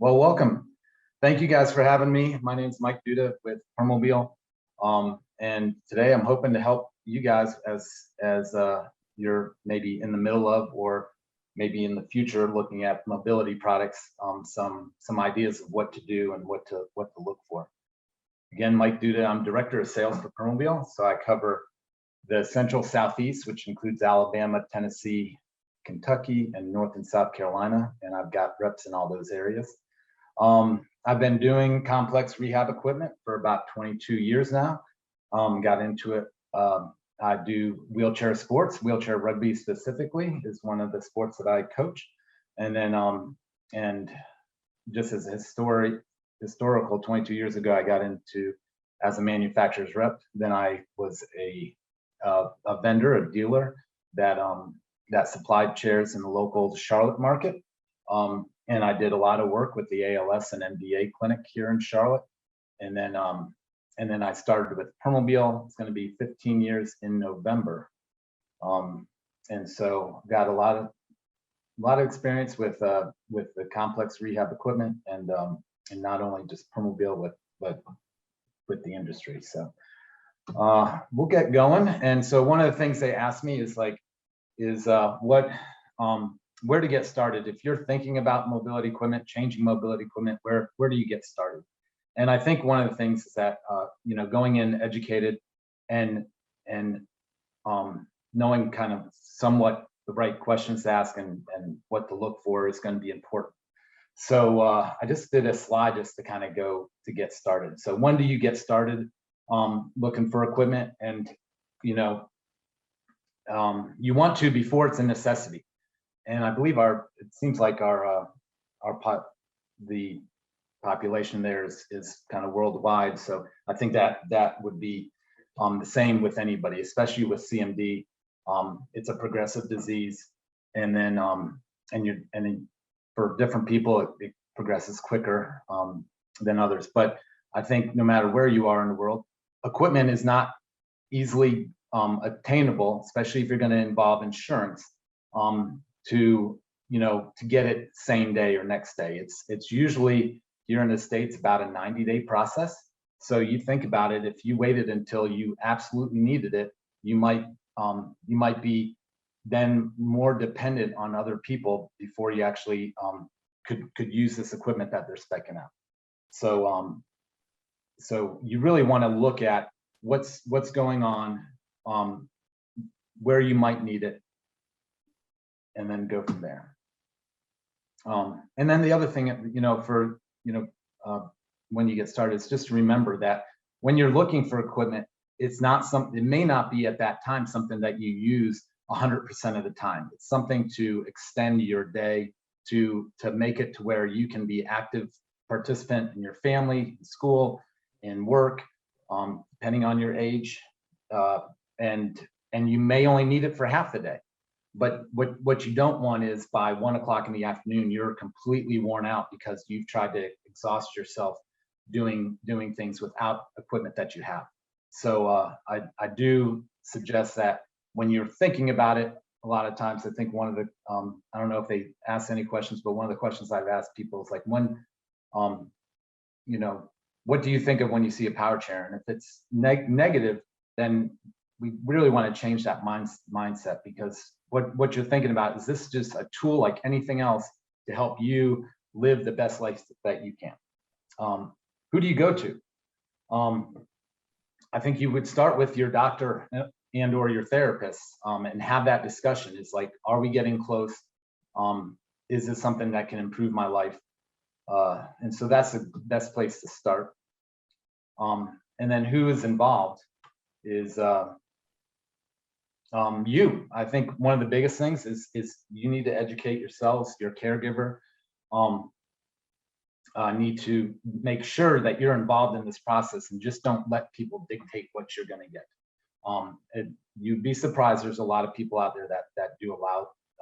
Well, welcome. Thank you guys for having me. My name is Mike Duda with Permobil. And today I'm hoping to help you guys as you're maybe in the middle of, or maybe in the future looking at mobility products, some ideas of what to do and what to look for. Again, Mike Duda, I'm Director of Sales for Permobil. So I cover the Central Southeast, which includes Alabama, Tennessee, Kentucky, and North and South Carolina. And I've got reps in all those areas. I've been doing complex rehab equipment for about 22 years now. Got into it. I do wheelchair sports. Wheelchair rugby specifically is one of the sports that I coach. And then, and just as a historical, 22 years ago, I got into as a manufacturer's rep. Then I was a vendor, a dealer that supplied chairs in the local Charlotte market. And I did a lot of work with the ALS and MDA clinic here in Charlotte. And then I started with Permobil. It's going to be 15 years in November. And so got a lot of experience with the complex rehab equipment and not only just Permobil, but with the industry. So we'll get going. And so one of the things they asked me is where to get started. If you're thinking about mobility equipment, changing mobility equipment, where do you get started? And I think one of the things is that going in educated and knowing kind of somewhat the right questions to ask and what to look for is going to be important. So I just did a slide just to kind of get started. So when do you get started looking for equipment? And you want to before it's a necessity. And I believe it seems like the population there is kind of worldwide. So I think that would be the same with anybody, especially with CMD. It's a progressive disease, and then for different people it progresses quicker than others. But I think no matter where you are in the world, equipment is not easily attainable, especially if you're going to involve insurance. To get it same day or next day. It's usually here in the States about a 90-day process. So you think about it, if you waited until you absolutely needed it, you might be then more dependent on other people before you actually could use this equipment that they're speccing out. So so you really want to look at what's going on, where you might need it, and then go from there. And then the other thing, when you get started, is just to remember that when you're looking for equipment, it may not be at that time something that you use 100% of the time. It's something to extend your day, to make it to where you can be active participant in your family, in school, in work, depending on your age, and you may only need it for half the day. But what you don't want is by 1 o'clock in the afternoon, you're completely worn out because you've tried to exhaust yourself doing things without equipment that you have. So I do suggest that when you're thinking about it, a lot of times I think one of the, I don't know if they ask any questions, but one of the questions I've asked people is like, what do you think of when you see a power chair? And if it's negative, then we really want to change that mindset, because what you're thinking about is this just a tool like anything else to help you live the best life that you can. Who do you go to? I think you would start with your doctor and or your therapist and have that discussion. It's like, are we getting close? Is this something that can improve my life? And so that's the best place to start. And then who is involved is you. I think one of the biggest things is you need to educate yourselves, your caregiver. Need to make sure that you're involved in this process and just don't let people dictate what you're going to get. You'd be surprised. There's a lot of people out there that do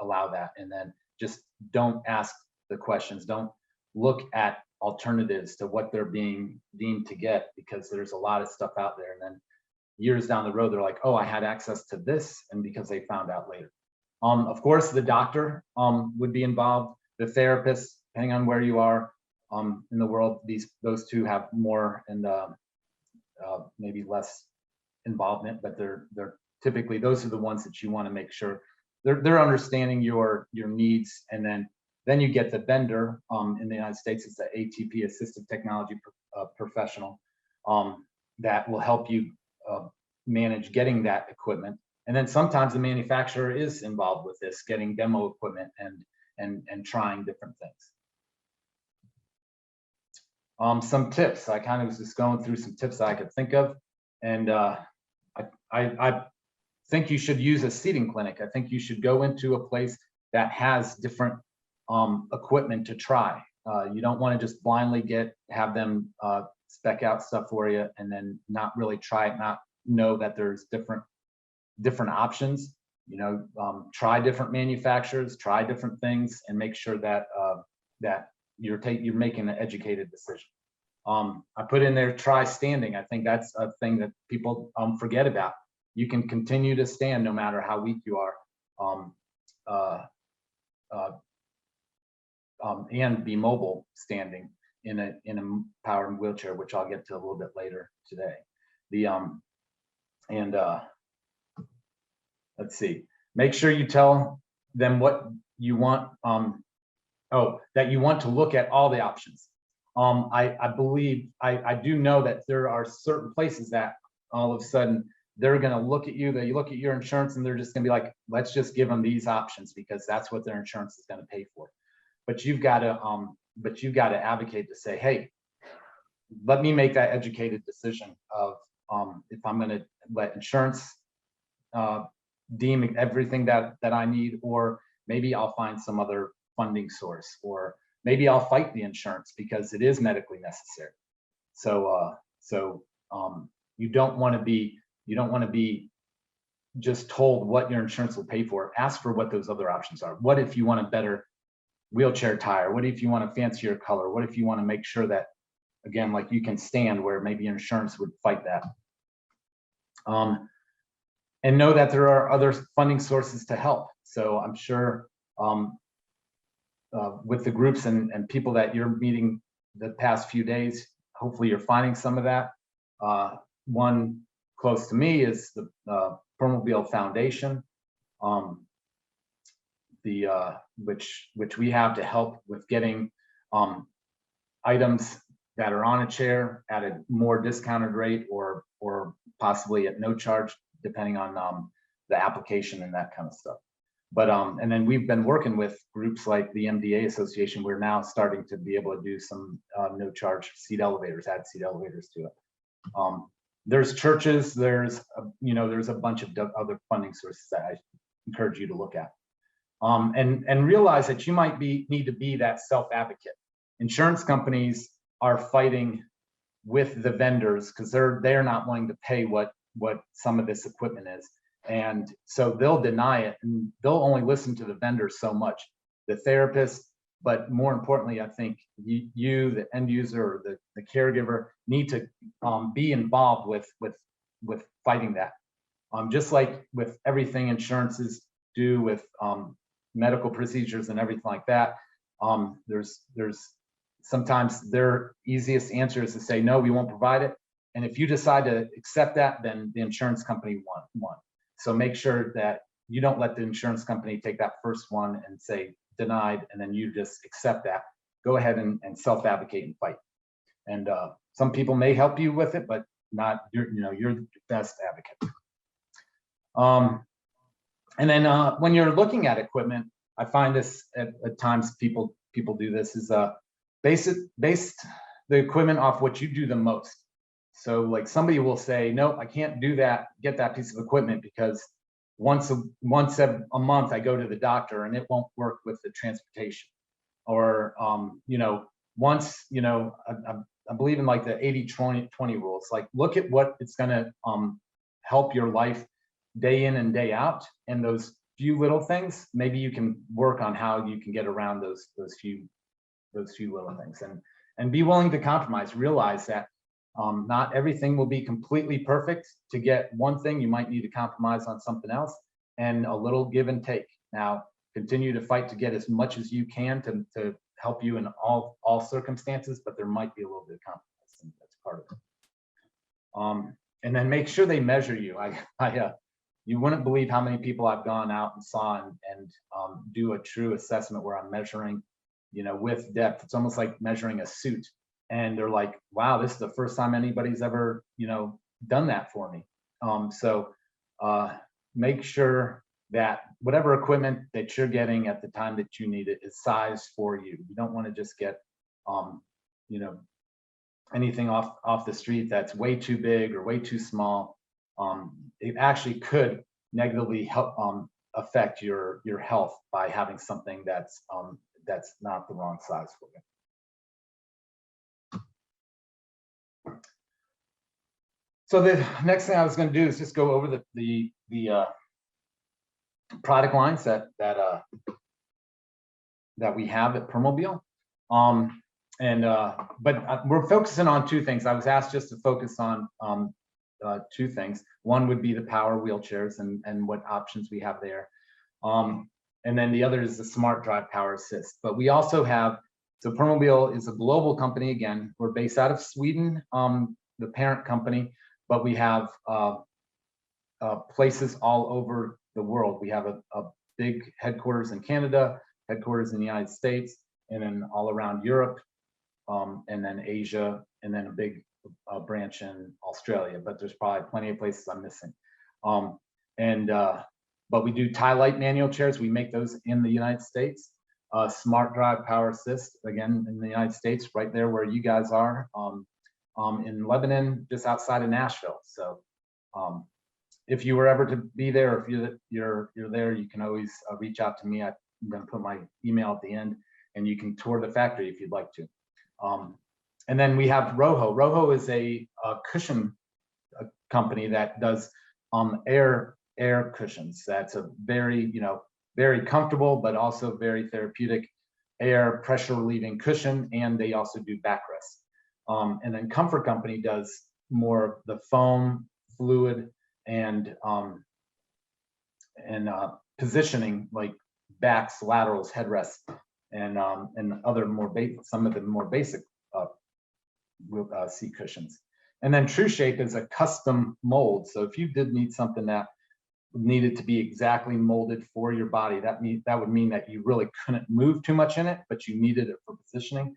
allow that, and then just don't ask the questions. Don't look at alternatives to what they're being deemed to get, because there's a lot of stuff out there. And then years down the road, they're like, oh, I had access to this, and because they found out later. Of course, the doctor would be involved, the therapist, depending on where you are, in the world. Those two have more and maybe less involvement, but they're typically, those are the ones that you want to make sure they're understanding your needs. And then you get the vendor. In the United States, it's the ATP, Assistive Technology Professional, that will help you manage getting that equipment. And then sometimes the manufacturer is involved with this, getting demo equipment and trying different things. Some tips. I kind of was just going through some tips that I could think of, and I think you should use a seating clinic. I think you should go into a place that has different equipment to try. You don't want to just blindly have them spec out stuff for you and then not really try it, not know that there's different options. You know, try different manufacturers, try different things, and make sure that that you're making an educated decision. I put in there, try standing. I think that's a thing that people forget about. You can continue to stand no matter how weak you are, and be mobile standing in a powered wheelchair, which I'll get to a little bit later today. Let's see. Make sure you tell them what you want. That you want to look at all the options. I believe I do know that there are certain places that all of a sudden they're going to look at you. They look at your insurance and they're just going to be like, let's just give them these options because that's what their insurance is going to pay for. But you've got to advocate to say, hey, let me make that educated decision of if I'm going to let insurance deem everything that I need, or maybe I'll find some other funding source, or maybe I'll fight the insurance because it is medically necessary. So you don't want to be just told what your insurance will pay for. Ask for what those other options are. What if you want a better wheelchair tire? What if you want a fancier color? What if you want to make sure that, again, like you can stand, where maybe your insurance would fight that? And know that there are other funding sources to help. So I'm sure with the groups and people that you're meeting the past few days, hopefully you're finding some of that. One close to me is the Permobil Foundation, which we have to help with getting items that are on a chair at a more discounted rate, or possibly at no charge, depending on the application and that kind of stuff. But and then we've been working with groups like the MDA Association. We're now starting to be able to do some no charge seat elevators, add seat elevators to it. There's churches, there's a bunch of other funding sources that I encourage you to look at. And realize that you might need to be that self-advocate. Insurance companies are fighting with the vendors because they're not willing to pay what some of this equipment is. And so they'll deny it, and they'll only listen to the vendor so much, the therapist. But more importantly, I think you, the end user, or the caregiver, need to be involved with fighting that. Just like with everything insurances do with medical procedures and everything like that, there's sometimes their easiest answer is to say, no, we won't provide it. And if you decide to accept that, then the insurance company won. So make sure that you don't let the insurance company take that first one and say denied, and then you just accept that. Go ahead and self-advocate and fight. And some people may help you with it, but not you're the best advocate. And then when you're looking at equipment, I find this at times people do this, is base the equipment off what you do the most. So like somebody will say, no, I can't do that, get that piece of equipment because once a month I go to the doctor and it won't work with the transportation. Or once, I believe in like the 80-20 rules. Like look at what it's gonna help your life day in and day out, and those few little things, maybe you can work on how you can get around those few little things, and be willing to compromise. Realize that not everything will be completely perfect. To get one thing, you might need to compromise on something else, and a little give and take. Now, continue to fight to get as much as you can to help you in all circumstances, but there might be a little bit of compromise, and that's part of it. And then make sure they measure you. You wouldn't believe how many people I've gone out and saw and do a true assessment where I'm measuring, with depth. It's almost like measuring a suit, and they're like, wow, this is the first time anybody's ever, done that for me. So make sure that whatever equipment that you're getting at the time that you need it is sized for you. You don't want to just get, anything off the street that's way too big or way too small. It actually could negatively help affect your health by having something that's not the wrong size for you. So the next thing I was going to do is just go over the product lines that we have at Permobil. But we're focusing on two things. I was asked just to focus on two things. One would be the power wheelchairs and what options we have there. And then the other is the smart drive power assist. But we also have, so Permobil is a global company. Again, we're based out of Sweden, the parent company, but we have places all over the world. We have a big headquarters in Canada, headquarters in the United States, and then all around Europe, and then Asia, and then a big branch in Australia. But there's probably plenty of places I'm missing. But we do tie light manual chairs. We make those in the United States. Smart drive power assist, again, in the United States, right there where you guys are, in Lebanon, just outside of Nashville. So if you were ever to be there, or if you're there, you can always reach out to me. I'm going to put my email at the end, and you can tour the factory if you'd like to. And then we have Roho. Roho is a cushion company that does air cushions. That's a very, very comfortable, but also very therapeutic air pressure relieving cushion. And they also do backrest. And then Comfort Company does more of the foam, fluid, and positioning, like backs, laterals, headrests, and other some of the more basic seat cushions. And then True Shape is a custom mold. So if you did need something that needed to be exactly molded for your body, that would mean that you really couldn't move too much in it, but you needed it for positioning.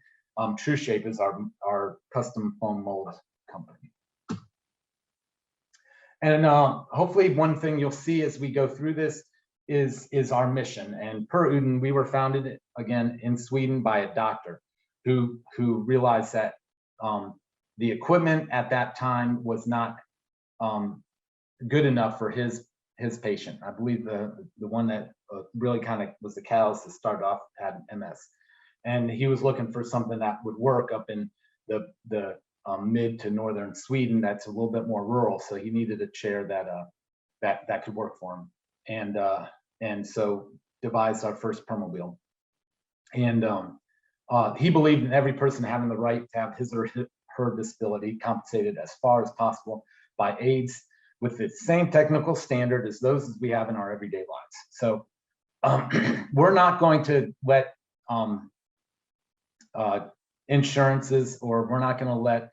True Shape is our custom foam mold company. And hopefully one thing you'll see as we go through this is our mission. And Per Uden, we were founded, again, in Sweden by a doctor who realized that the equipment at that time was not good enough for his patient. I believe the one that really kind of was the catalyst that started off had MS. And he was looking for something that would work up in the mid to northern Sweden. That's a little bit more rural. So he needed a chair that could work for him. And so devised our first Permobil. And he believed in every person having the right to have his or her disability compensated as far as possible by aids with the same technical standard as those we have in our everyday lives. So we're not going to let insurances, or we're not going to let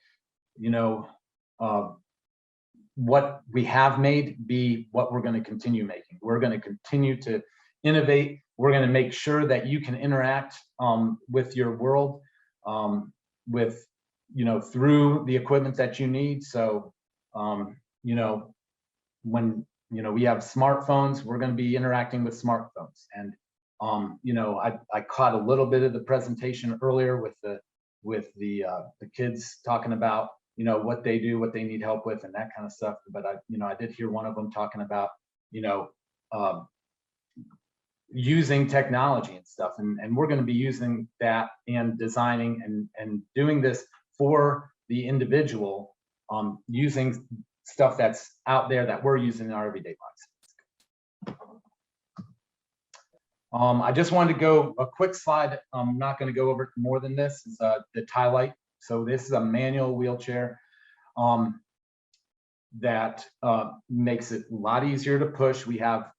what we have made be what we're going to continue making. We're going to continue to innovate. We're going to make sure that you can interact with your world with through the equipment that you need. So when we have smartphones, we're going to be interacting with smartphones. And I caught a little bit of the presentation earlier with the kids talking about what they do, what they need help with, and that kind of stuff. But I did hear one of them talking about using technology and stuff, and we're going to be using that and designing and doing this for the individual, using stuff that's out there that we're using in our everyday lives. I just wanted to go a quick slide. I'm not going to go over more than this. Is the tie light. So this is a manual wheelchair that makes it a lot easier to push. We have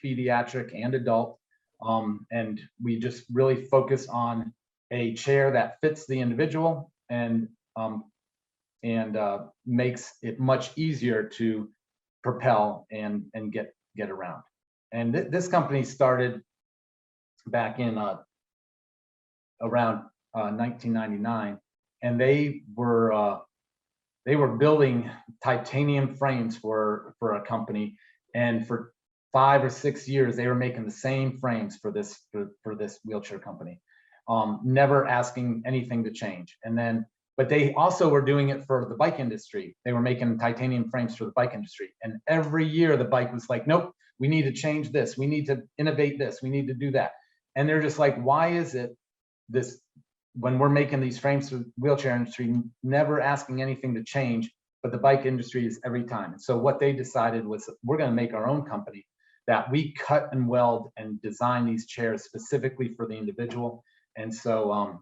pediatric and adult, and we just really focus on a chair that fits the individual and makes it much easier to propel and get around. And this company started back in around 1999, and they were building titanium frames for a company, and for 5 or 6 years they were making the same frames for this wheelchair company, never asking anything to change. And then, but they also were doing it for the bike industry. They were making titanium frames for the bike industry, and every year the bike was like, nope, we need to change this, we need to innovate this, we need to do that. And they're just like, why is it this, when we're making these frames for the wheelchair industry, never asking anything to change, but the bike industry is every time? And so what they decided was, we're going to make our own company that we cut and weld and design these chairs specifically for the individual. And so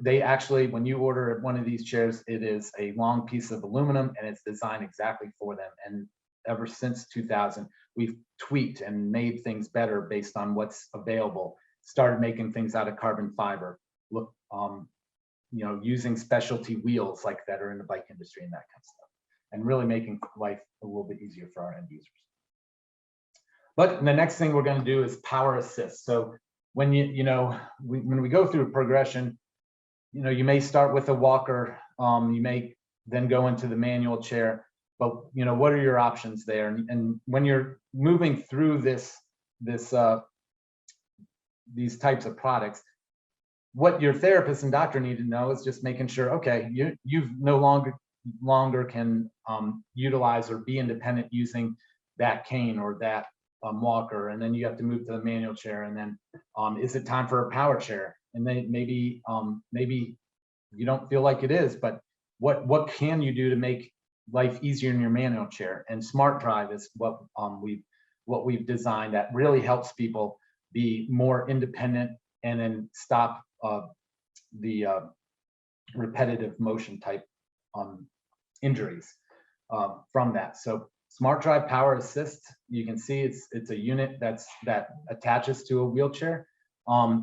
they actually, when you order one of these chairs, it is a long piece of aluminum and it's designed exactly for them. And ever since 2000, we've tweaked and made things better based on what's available. Started making things out of carbon fiber, look, you know, using specialty wheels like that are in the bike industry and that kind of stuff, and really making life a little bit easier for our end users. But the next thing we're going to do is power assist. So when when we go through a progression, you may start with a walker, you may then go into the manual chair, but what are your options there? And when you're moving through these types of products, what your therapist and doctor need to know is just making sure, okay, you've no longer can utilize or be independent using that cane or that walker, and then you have to move to the manual chair, and then is it time for a power chair? And then maybe you don't feel like it is, but what can you do to make life easier in your manual chair? And Smart Drive is what we've designed that really helps people be more independent and then stop the repetitive motion type injuries from that. So Smart Drive Power Assist, you can see it's a unit that attaches to a wheelchair.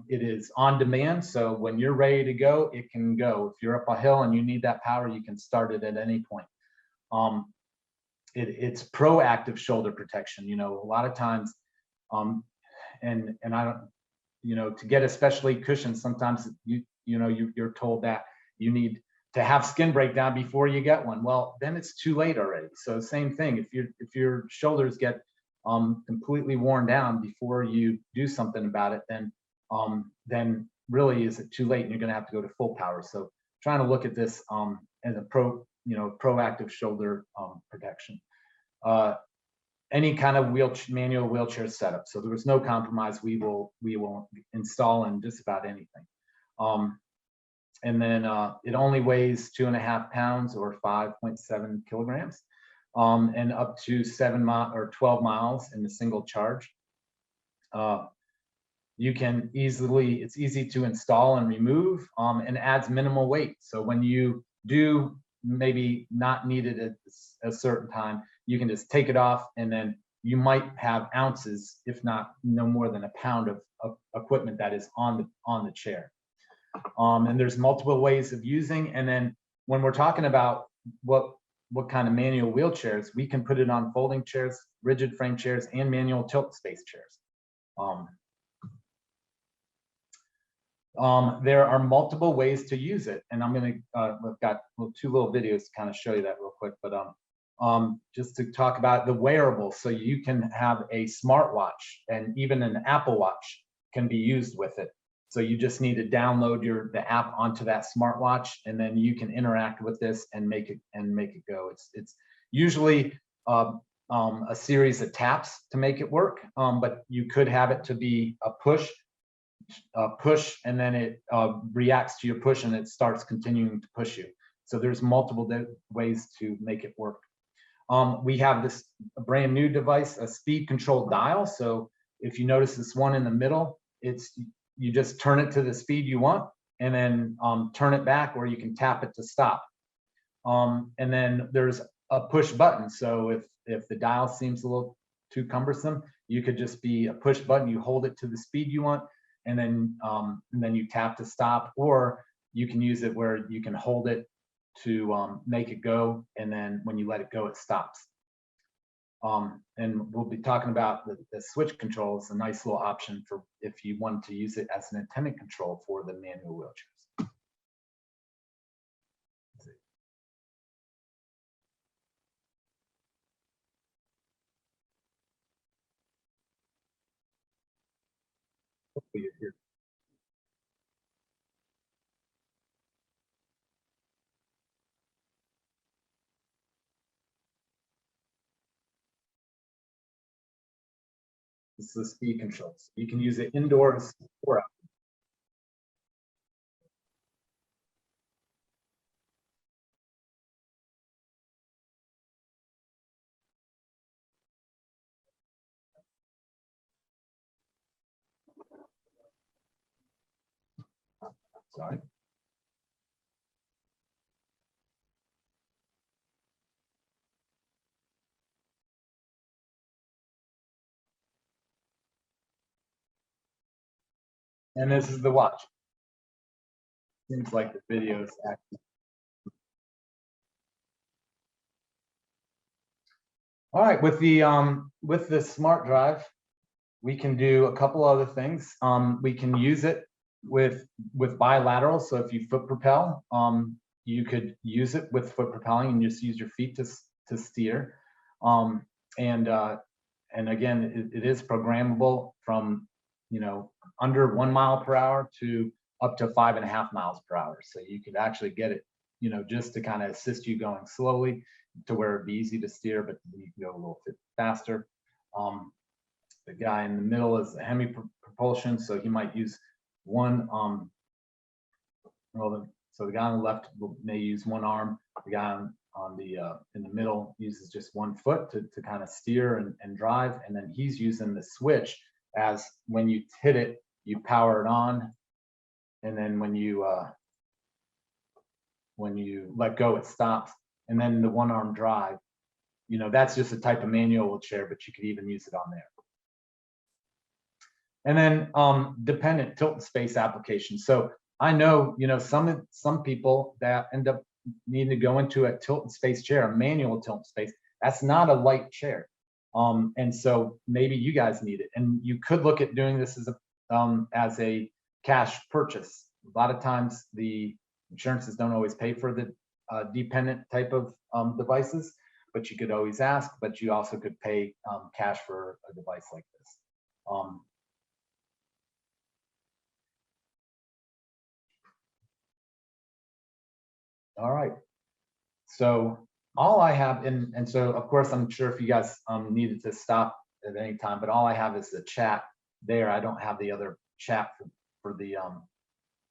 It is on demand, so when you're ready to go, it can go. If you're up a hill and you need that power, you can start it at any point. It's proactive shoulder protection. A lot of times, and I don't, to get especially cushioned, sometimes you're told that you need to have skin breakdown before you get one. Well, then it's too late already. So same thing, if your shoulders get completely worn down before you do something about it, then really is it too late and you're going to have to go to full power. So trying to look at this as a proactive shoulder protection. Any kind of manual wheelchair setup. So there was no compromise. We will install in just about anything. And then it only weighs 2.5 pounds or 5.7 kilograms, and up to 12 miles in a single charge. You can it's easy to install and remove, and adds minimal weight. So when you do maybe not need it at a certain time, you can just take it off, and then you might have ounces, if not no more than a pound of equipment that is on the chair. And there's multiple ways of using. And then when we're talking about what kind of manual wheelchairs, we can put it on folding chairs, rigid frame chairs, and manual tilt space chairs. There are multiple ways to use it, and I'm going to we've got two little videos to kind of show you that real quick. But just to talk about the wearables, so you can have a smartwatch, and even an Apple Watch can be used with it. So you just need to download the app onto that smartwatch, and then you can interact with this and make it go. It's usually a series of taps to make it work, but you could have it to be a push, and then it reacts to your push and it starts continuing to push you. So there's multiple ways to make it work. We have this brand new device, a speed control dial. So if you notice this one in the middle, you just turn it to the speed you want, and then turn it back, or you can tap it to stop. And then there's a push button. So if the dial seems a little too cumbersome, you could just be a push button. You hold it to the speed you want, and then you tap to stop, or you can use it where you can hold it to make it go, and then when you let it go, it stops. And we'll be talking about the switch control. Is a nice little option for if you want to use it as an attendant control for the manual wheelchairs. Hopefully you're here. This is the speed control. So you can use it indoors or out. Sorry. And this is the watch. Seems like the video is active. All right, with the smart drive, we can do a couple other things. We can use it with bilateral. So if you foot propel, you could use it with foot propelling and just use your feet to steer. And again, it is programmable from, you know, under 1 mile per hour to up to 5.5 miles per hour. So you could actually get it, you know, just to kind of assist you going slowly to where it'd be easy to steer, but you can go a little bit faster. The guy in the middle is a hemi propulsion, so he might use one. So the guy on the left may use one arm. The guy on the in the middle uses just 1 foot to kind of steer and drive, and then he's using the switch as when you hit it, you power it on, and then when you let go, it stops. And then the 1-arm drive, you know, that's just a type of manual wheelchair, but you could even use it on there. And then dependent tilt and space applications. So I know, you know, some people that end up needing to go into a tilt and space chair, a manual tilt and space. That's not a light chair. And so maybe you guys need it. And you could look at doing this as a cash purchase. A lot of times the insurances don't always pay for the dependent type of devices, but you could always ask, but you also could pay cash for a device like this. All right. So all I have, and so of course, I'm sure if you guys needed to stop at any time, but all I have is the chat there. I don't have the other chat for the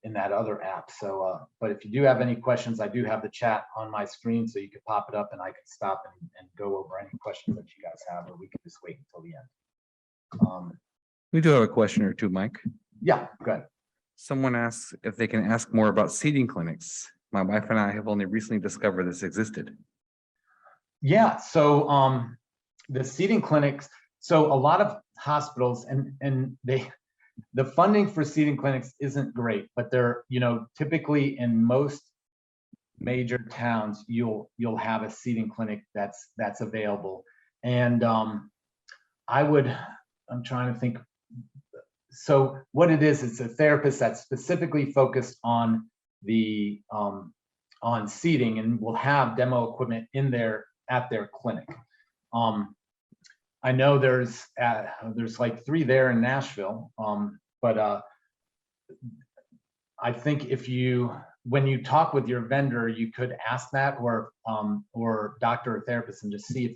in that other app. So, but if you do have any questions, I do have the chat on my screen, so you could pop it up and I can stop and go over any questions that you guys have, or we can just wait until the end. We do have a question or two, Mike. Yeah, go ahead. Someone asks if they can ask more about seating clinics. My wife and I have only recently discovered this existed. Yeah, so the seating clinics, so a lot of hospitals and the funding for seating clinics isn't great, but they're, you know, typically in most major towns, you'll have a seating clinic that's available. And I'm trying to think. So what it is, it's a therapist that's specifically focused on the on seating, and will have demo equipment in there at their clinic. I know there's like 3 there in Nashville, but I think when you talk with your vendor, you could ask that, or doctor or therapist, and just see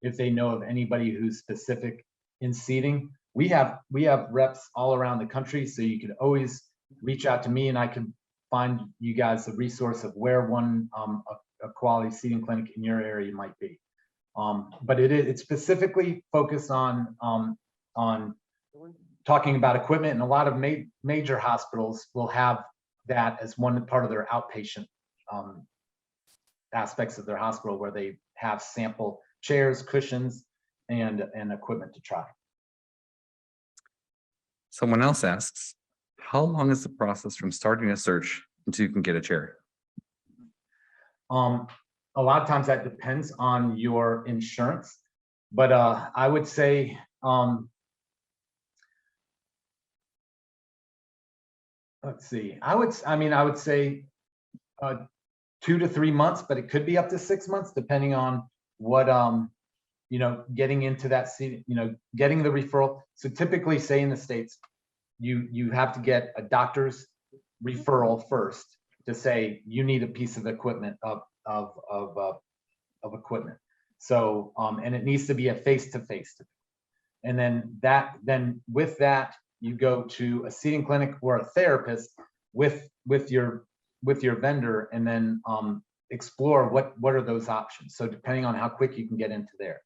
if they know of anybody who's specific in seating. We have reps all around the country, so you could always reach out to me, and I can find you guys a resource of where one a quality seating clinic in your area might be. But it's specifically focused on talking about equipment, and a lot of major hospitals will have that as one part of their outpatient aspects of their hospital, where they have sample chairs, cushions, and equipment to try. Someone else asks, How long is the process from starting a search until you can get a chair? A lot of times that depends on your insurance, but I would say let's see. I would say 2 to 3 months, but it could be up to 6 months depending on what getting into that seat, getting the referral. So typically, say in the States, you have to get a doctor's referral first to say you need a piece of equipment of equipment. So and it needs to be a face-to-face. And then with that, you go to a seating clinic or a therapist with your vendor, and then explore what are those options. So depending on how quick you can get into there.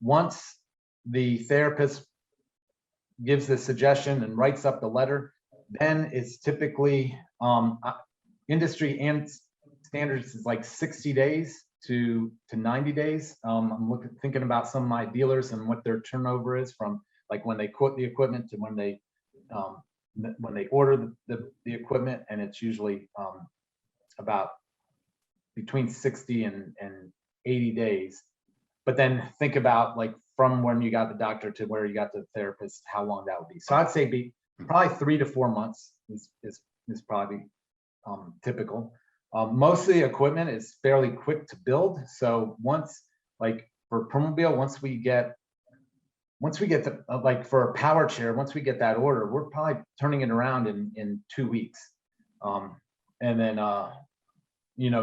Once the therapist gives the suggestion and writes up the letter, then it's typically industry and standards is like 60 days to 90 days. I'm thinking about some of my dealers and what their turnover is from like when they quote the equipment to when they order the equipment, and it's usually about between 60 and 80 days. But then think about like from when you got the doctor to where you got the therapist, how long that would be. So I'd say probably 3 to 4 months is probably typical. Most of the equipment is fairly quick to build. So once, like for Permobil, once we get the like for a power chair, once we get that order, we're probably turning it around in 2 weeks. And then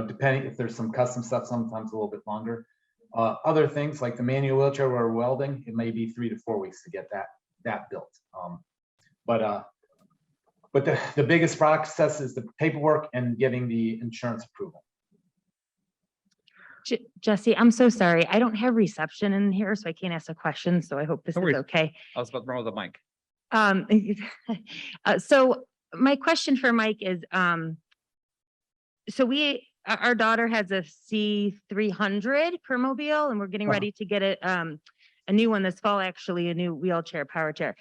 depending if there's some custom stuff, sometimes a little bit longer. Other things like the manual wheelchair where we're welding, it may be 3 to 4 weeks to get that built. But the biggest process is the paperwork and getting the insurance approval. Jesse, I'm so sorry. I don't have reception in here, so I can't ask a question. So I hope this No is worries. okay. I was about to run with the mic. So my question for Mike is, so our daughter has a C300 Permobil, and we're getting ready to get a new one this fall, actually, a new wheelchair, power chair.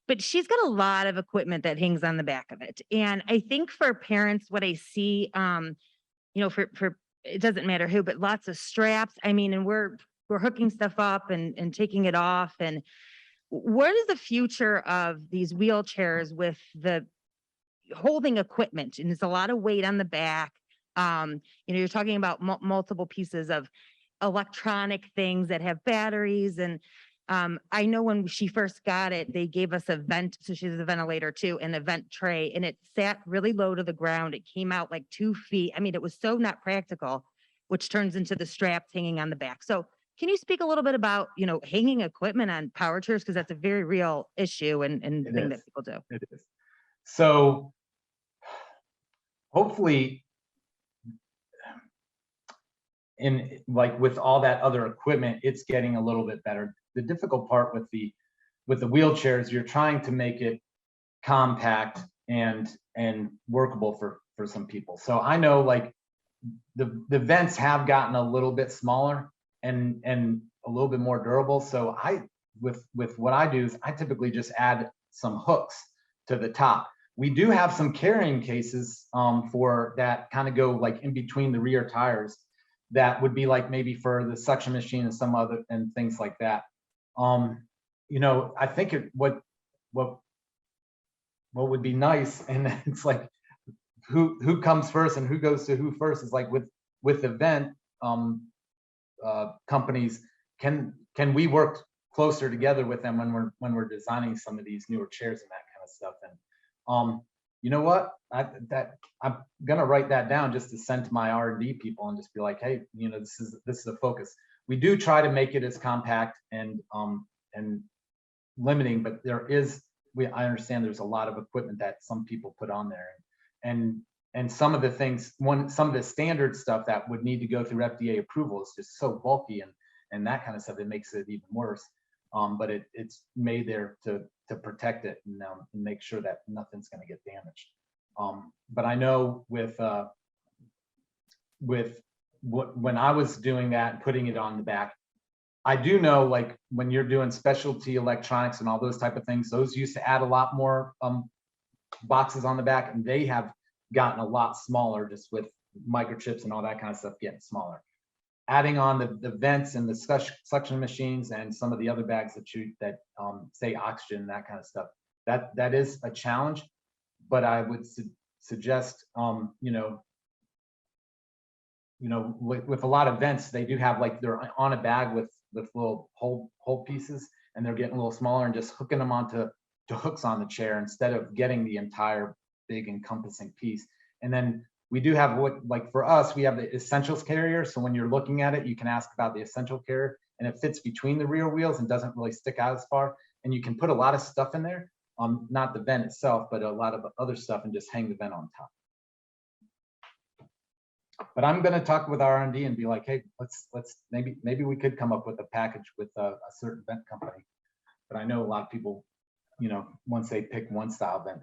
But she's got a lot of equipment that hangs on the back of it. And I think for parents, what I see, for it doesn't matter who, but lots of straps. I mean, and we're hooking stuff up and taking it off. And what is the future of these wheelchairs with the holding equipment? And it's a lot of weight on the back. You're talking about multiple pieces of electronic things that have batteries. And I know when she first got it, they gave us a vent. So she has a ventilator too, and a vent tray, and it sat really low to the ground. It came out like 2 feet. I mean, it was so not practical, which turns into the straps hanging on the back. So can you speak a little bit about, hanging equipment on power chairs? Because that's a very real issue and thing that people do. It is. So hopefully, in like with all that other equipment, it's getting a little bit better. The difficult part with the wheelchairs, you're trying to make it compact and workable for some people. So I know like the vents have gotten a little bit smaller and a little bit more durable. So with what I do is I typically just add some hooks to the top. We do have some carrying cases for that kind of go like in between the rear tires. That would be like maybe for the suction machine and some other and things like that. I think what would be nice, and it's like who comes first and who goes to who first is like with event companies. Can we work closer together with them when we're designing some of these newer chairs and that kind of stuff? And you know what? I'm gonna write that down just to send to my R&D people and just be like, hey, this is the focus. We do try to make it as compact and limiting, but I understand there's a lot of equipment that some people put on there, and some of the things, some of the standard stuff that would need to go through FDA approval is just so bulky and that kind of stuff, it makes it even worse. But it's made there to protect it and make sure that nothing's going to get damaged. But I know with when I was doing that and putting it on the back, I do know like when you're doing specialty electronics and all those type of things, those used to add a lot more boxes on the back, and they have gotten a lot smaller just with microchips and all that kind of stuff getting smaller. Adding on the vents and the suction machines and some of the other bags that say oxygen, that kind of stuff, that is a challenge. But I would suggest, with a lot of vents, they do have like they're on a bag with little hole pieces, and they're getting a little smaller, and just hooking them onto hooks on the chair instead of getting the entire big encompassing piece. And then we do have for us, we have the essentials carrier. So when you're looking at it, you can ask about the essential carrier, and it fits between the rear wheels and doesn't really stick out as far. And you can put a lot of stuff in there, not the vent itself, but a lot of other stuff, and just hang the vent on top. But I'm going to talk with R&D and be like, hey, let's maybe we could come up with a package with a certain vent company. But I know a lot of people, once they pick one style vent,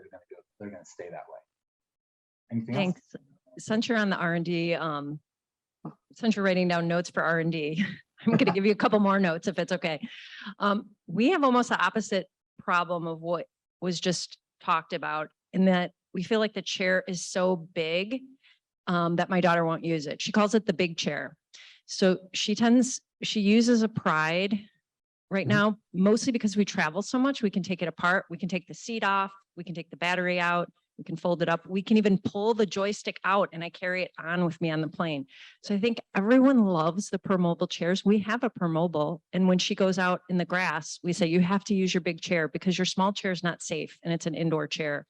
they're going to stay that way. Anything else? Thanks. Since you're on the R&D, since you're writing down notes for R&D, I'm going to give you a couple more notes if it's okay. We have almost the opposite problem of what was just talked about, in that we feel like the chair is so big that my daughter won't use it. She calls it the big chair. So she uses a Pride right now, mostly because we travel so much. We can take it apart. We can take the seat off. We can take the battery out. We can fold it up. We can even pull the joystick out, and I carry it on with me on the plane. So I think everyone loves the Permobil chairs. We have a Permobil, and when she goes out in the grass, we say, you have to use your big chair because your small chair is not safe, and it's an indoor chair.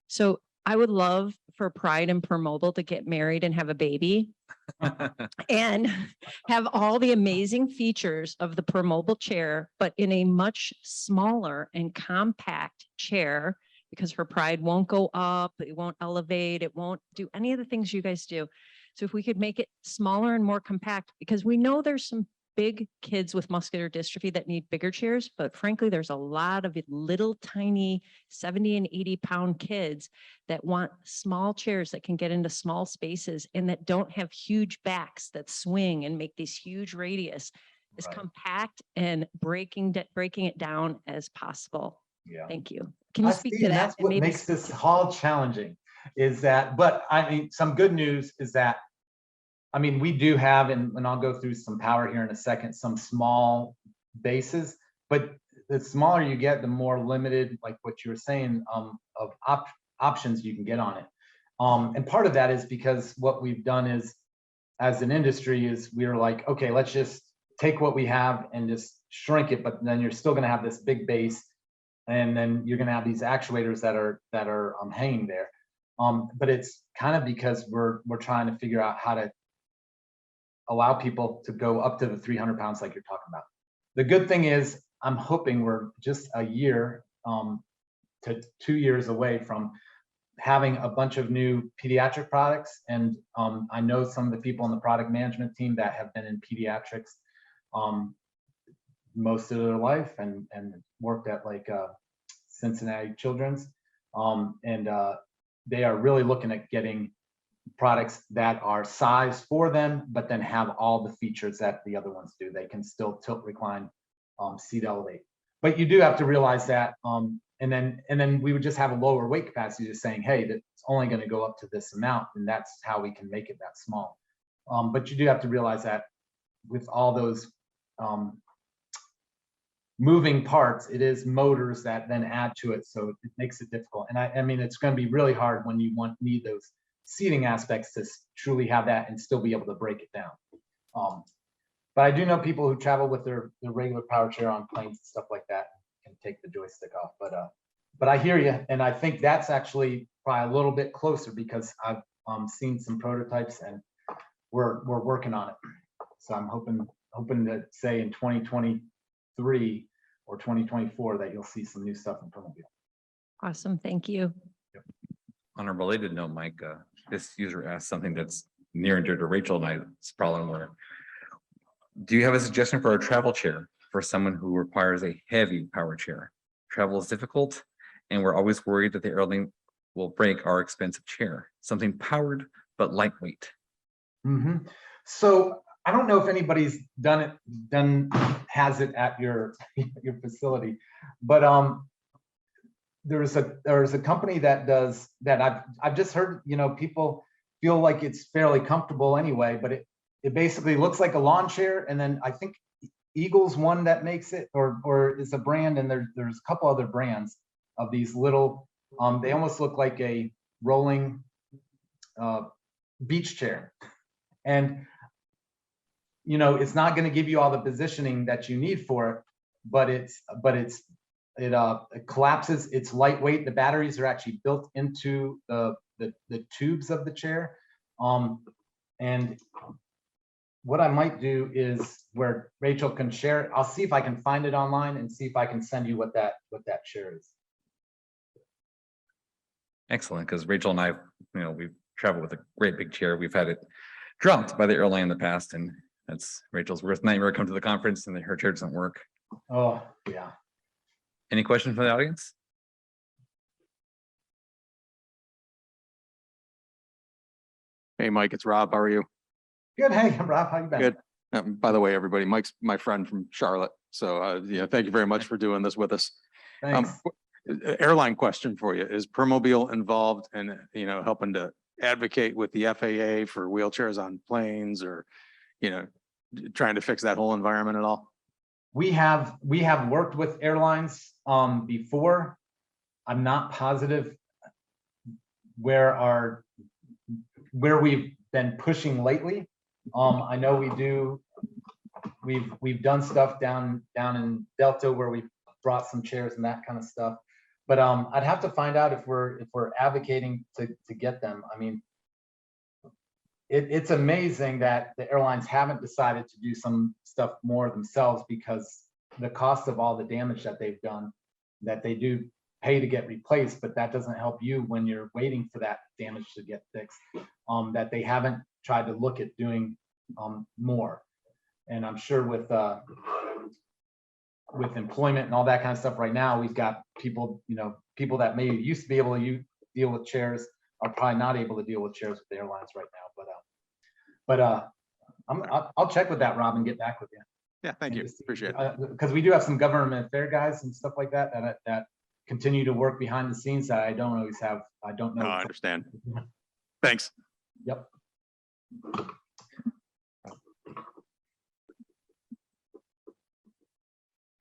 So I would love for Pride and Permobil to get married and have a baby and have all the amazing features of the Permobil chair, but in a much smaller and compact chair, because her Pride won't go up, it won't elevate, it won't do any of the things you guys do. So if we could make it smaller and more compact, because we know there's some big kids with muscular dystrophy that need bigger chairs, but frankly, there's a lot of little tiny 70 and 80-pound kids that want small chairs that can get into small spaces and that don't have huge backs that swing and make these huge radius. As compact and breaking it down as possible. Yeah. Thank you. Can you speak to that? That's what makes this hall challenging, is that, but I mean, some good news is that, I mean, we do have, and I'll go through some power here in a second, some small bases, but the smaller you get, the more limited, like what you were saying, of options you can get on it. And part of that is because what we've done is, as an industry, is we're like, okay, let's just take what we have and just shrink it, but then you're still going to have this big base, and then you're going to have these actuators that are hanging there. But it's kind of because we're trying to figure out how to allow people to go up to the 300 pounds like you're talking about. The good thing is, I'm hoping we're just a year to 2 years away from having a bunch of new pediatric products. And I know some of the people on the product management team that have been in pediatrics most of their life and worked at like Cincinnati Children's. They are really looking at getting products that are sized for them, but then have all the features that the other ones do. They can still tilt, recline, seat elevate. But you do have to realize that, and then we would just have a lower weight capacity, just saying, hey, that's only going to go up to this amount, and that's how we can make it that small. But you do have to realize that with all those moving parts, it is motors that then add to it, so it makes it difficult. And I mean, it's going to be really hard when you need those seating aspects to truly have that and still be able to break it down. But I do know people who travel with their regular power chair on planes and stuff like that and take the joystick off. But I hear you, and I think that's actually probably a little bit closer because I've seen some prototypes and we're working on it. So I'm hoping to say in 2023 or 2024 that you'll see some new stuff in Permobil. Awesome. Thank you. On a related note, Mike, this user asked something that's near and dear to Rachel and I's problem. Where do you have a suggestion for a travel chair for someone who requires a heavy power chair? Travel is difficult, and we're always worried that the airline will break our expensive chair. Something powered but lightweight. Mm-hmm. So I don't know if anybody's has it at your facility, but there's a company that does that. I've just heard, people feel like it's fairly comfortable anyway, but it basically looks like a lawn chair. And then I think Eagle's one that makes it, or is a brand, and there's a couple other brands of these little, they almost look like a rolling beach chair. And it's not going to give you all the positioning that you need for it, but it collapses. It's lightweight. The batteries are actually built into the tubes of the chair. And what I might do is where Rachel can share it. I'll see if I can find it online and see if I can send you what that chair is. Excellent, because Rachel and I, we've traveled with a great big chair. We've had it dropped by the airline in the past, and that's Rachel's worst nightmare. Come to the conference and her chair doesn't work. Oh, yeah. Any questions from the audience? Hey, Mike, it's Rob. How are you? Good. Hey, Rob, how you been? Good. By the way, everybody, Mike's my friend from Charlotte. So, thank you very much for doing this with us. Thanks. Airline question for you. Is Permobil involved in, helping to advocate with the FAA for wheelchairs on planes, or, trying to fix that whole environment at all? We have worked with airlines before. I'm not positive where we've been pushing lately. I know we've done stuff down in Delta where we brought some chairs and that kind of stuff. But I'd have to find out if we're advocating to get them. I mean, it's amazing that the airlines haven't decided to do some stuff more themselves, because the cost of all the damage that they've done, that they do pay to get replaced, but that doesn't help you when you're waiting for that damage to get fixed. That they haven't tried to look at doing more. And I'm sure with employment and all that kind of stuff right now, we've got people that maybe used to be able to deal with chairs are probably not able to deal with chairs with the airlines right now. But I'll check with that, Rob, and get back with you. Yeah, thank you. Appreciate it. Because we do have some government affair guys and stuff like that that continue to work behind the scenes that I don't always have. I don't know. No, I understand. Thanks. Yep.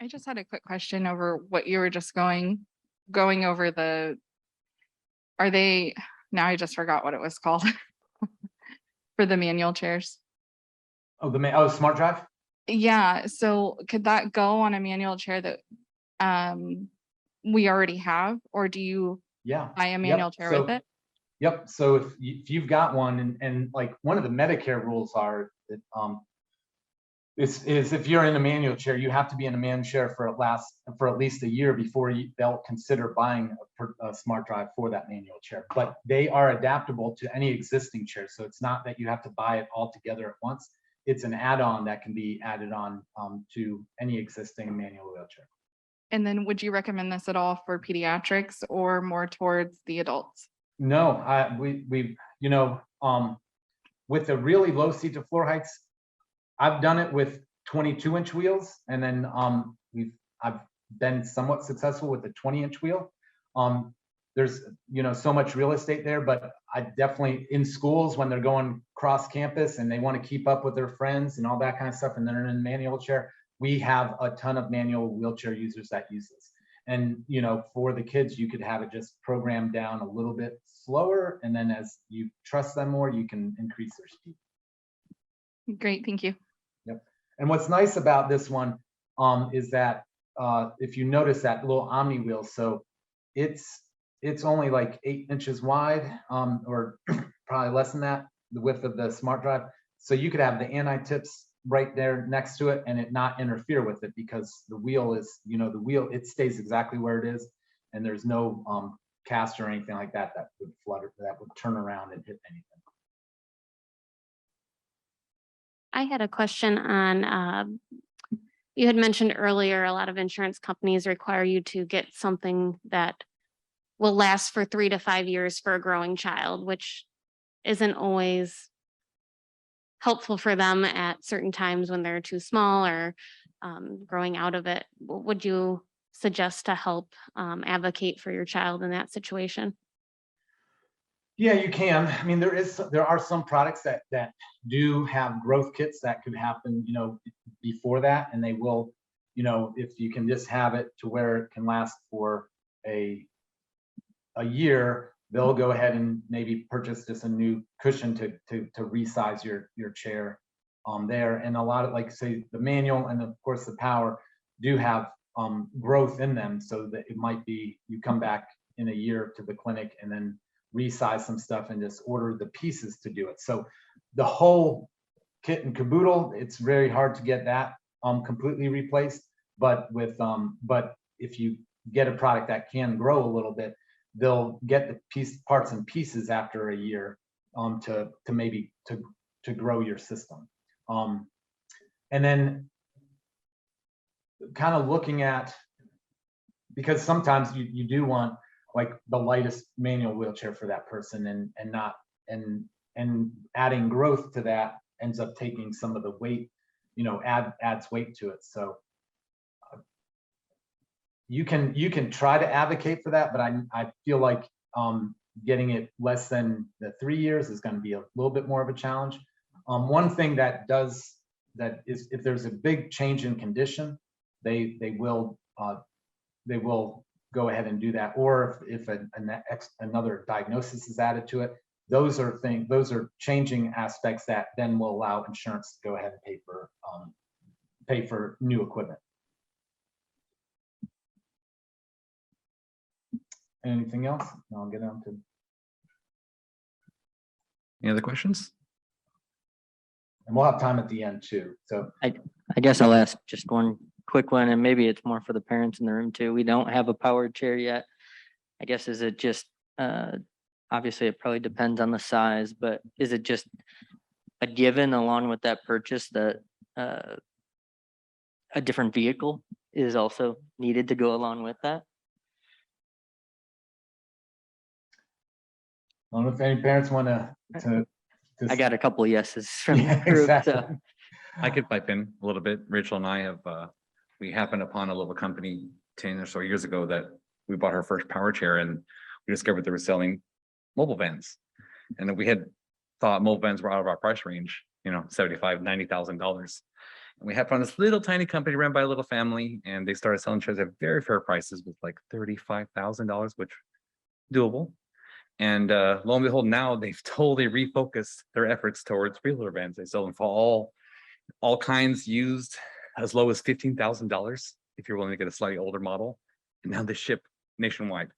I just had a quick question over what you were just going over now I just forgot what it was called for the manual chairs. Oh, Smart Drive? Yeah, so could that go on a manual chair that we already have, or do you buy a manual chair with it? Yep. So if you've got one, and like one of the Medicare rules are that is if you're in a manual chair, you have to be in a manual chair for at least a year before they'll consider buying a Smart Drive for that manual chair. But they are adaptable to any existing chair, so it's not that you have to buy it all together at once. It's an add-on that can be added on to any existing manual wheelchair. And then would you recommend this at all for pediatrics or more towards the adults? No, with the really low seat to floor heights, I've done it with 22-inch wheels, and then I've been somewhat successful with the 20-inch wheel. There's so much real estate there, but I definitely, in schools when they're going cross campus and they want to keep up with their friends and all that kind of stuff, and they're in a manual chair, we have a ton of manual wheelchair users that use this. And for the kids, you could have it just programmed down a little bit slower, and then as you trust them more, you can increase their speed. Great, thank you. Yep. And what's nice about this one is that if you notice that little Omni wheel, so it's only like 8 inches wide, or probably less than that, the width of the Smart Drive. So you could have the anti-tips right there next to it and it not interfere with it, because the wheel is, it stays exactly where it is, and there's no cast or anything like that would flutter, that would turn around and hit anything. I had a question on, you had mentioned earlier, a lot of insurance companies require you to get something that will last for 3 to 5 years for a growing child, which isn't always helpful for them at certain times when they're too small or growing out of it. Would you suggest to help advocate for your child in that situation? Yeah, you can. I mean, there are some products that do have growth kits that could happen, before that, and they will, if you can just have it to where it can last for a year, they'll go ahead and maybe purchase just a new cushion to resize your chair there. And a lot of, like, say, the manual and of course the power do have growth in them, so that it might be you come back in a year to the clinic and then resize some stuff and just order the pieces to do it. So the whole kit and caboodle, it's very hard to get that completely replaced. But if you get a product that can grow a little bit, they'll get the parts and pieces after a year to maybe to grow your system. And then kind of looking at, because sometimes you do want like the lightest manual wheelchair for that person, and adding growth to that ends up taking some of the weight, adds weight to it. So you can try to advocate for that, but I feel like getting it less than the 3 years is going to be a little bit more of a challenge. One thing that is, if there's a big change in condition, they will go ahead and do that. Or if another diagnosis is added to it, those are changing aspects that then will allow insurance to go ahead and pay for new equipment. Anything else? No, I'll get on to. Any other questions? And we'll have time at the end too. So I guess I'll ask just one quick one, and maybe it's more for the parents in the room too. We don't have a powered chair yet. I guess, is it just, obviously it probably depends on the size, but is it just a given along with that purchase that a different vehicle is also needed to go along with that? I don't know if any parents want to. I got a couple of yeses from Yeah, the group, exactly. so. I could pipe in a little bit. Rachel and I have, we happened upon a little company 10 or so years ago that we bought our first power chair, and we discovered they were selling mobile vans. And we had thought mobile vans were out of our price range, $75,000, $90,000. And we had found this little tiny company run by a little family, and they started selling chairs at very fair prices with like $35,000, which doable. And lo and behold, now they've totally refocused their efforts towards wheelchair vans. They sell them for all kinds, used as low as $15,000 if you're willing to get a slightly older model. And now they ship nationwide.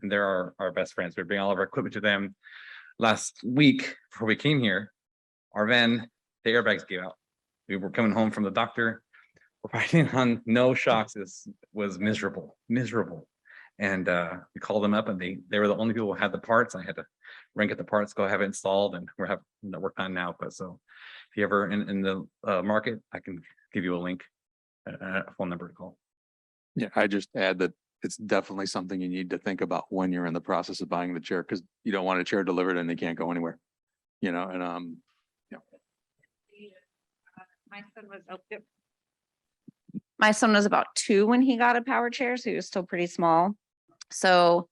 And they're our best friends. We bring all of our equipment to them. Last week, before we came here, our van, the airbags gave out. We were coming home from the doctor. We're riding on no shocks. This was miserable. And we called them up, and they were the only people who had the parts. I had to get the parts, go have it installed, and we're having that work on now. But so if you ever in the market, I can give you a link, a phone number to call. Yeah, I just add that it's definitely something you need to think about when you're in the process of buying the chair, because you don't want a chair delivered and they can't go anywhere, and My son was about 2 when he got a power chair, so he was still pretty small. So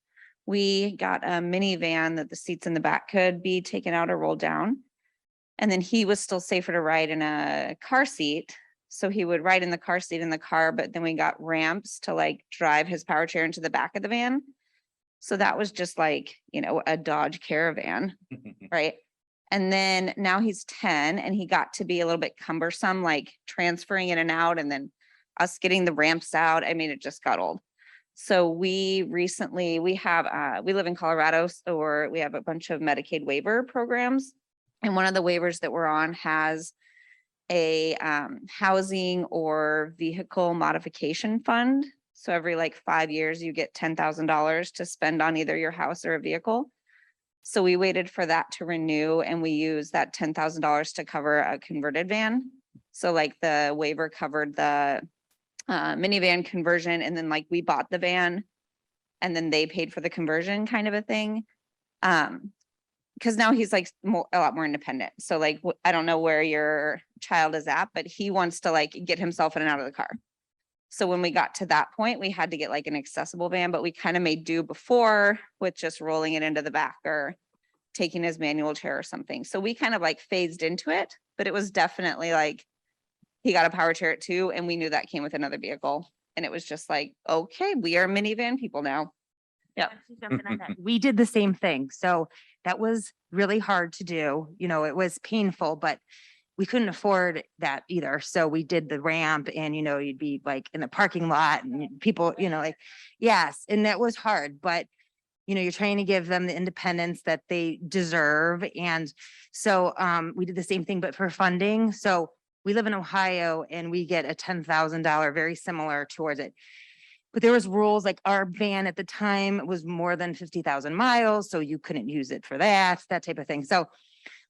we got a minivan that the seats in the back could be taken out or rolled down. And then he was still safer to ride in a car seat. So he would ride in the car seat in the car, but then we got ramps to like drive his power chair into the back of the van. So that was just like, a Dodge Caravan, right? And then now he's 10 and he got to be a little bit cumbersome, like transferring in and out, and then us getting the ramps out. I mean, it just got old. So we live in Colorado, so we have a bunch of Medicaid waiver programs. And one of the waivers that we're on has a housing or vehicle modification fund. So every like 5 years, you get $10,000 to spend on either your house or a vehicle. So we waited for that to renew, and we used that $10,000 to cover a converted van. So like the waiver covered the minivan conversion, and then like we bought the van and then they paid for the conversion, kind of a thing. Because now he's like a lot more independent. So like, I don't know where your child is at, but he wants to like get himself in and out of the car. So when we got to that point, we had to get like an accessible van, but we kind of made do before with just rolling it into the back or taking his manual chair or something. So we kind of like phased into it, but it was definitely like, he got a power chair at 2 and we knew that came with another vehicle. And it was just like, okay, we are minivan people now. Yeah. We did the same thing. So that was really hard to do. You know, it was painful, but we couldn't afford that either. So we did the ramp and, you know, you'd be like in the parking lot and people, you know, like, yes. And that was hard, but you know, you're trying to give them the independence that they deserve. And so we did the same thing, but for funding. So we live in Ohio and we get a $10,000, very similar towards it. But there was rules, like our van at the time was more than 50,000 miles, so you couldn't use it for that type of thing. So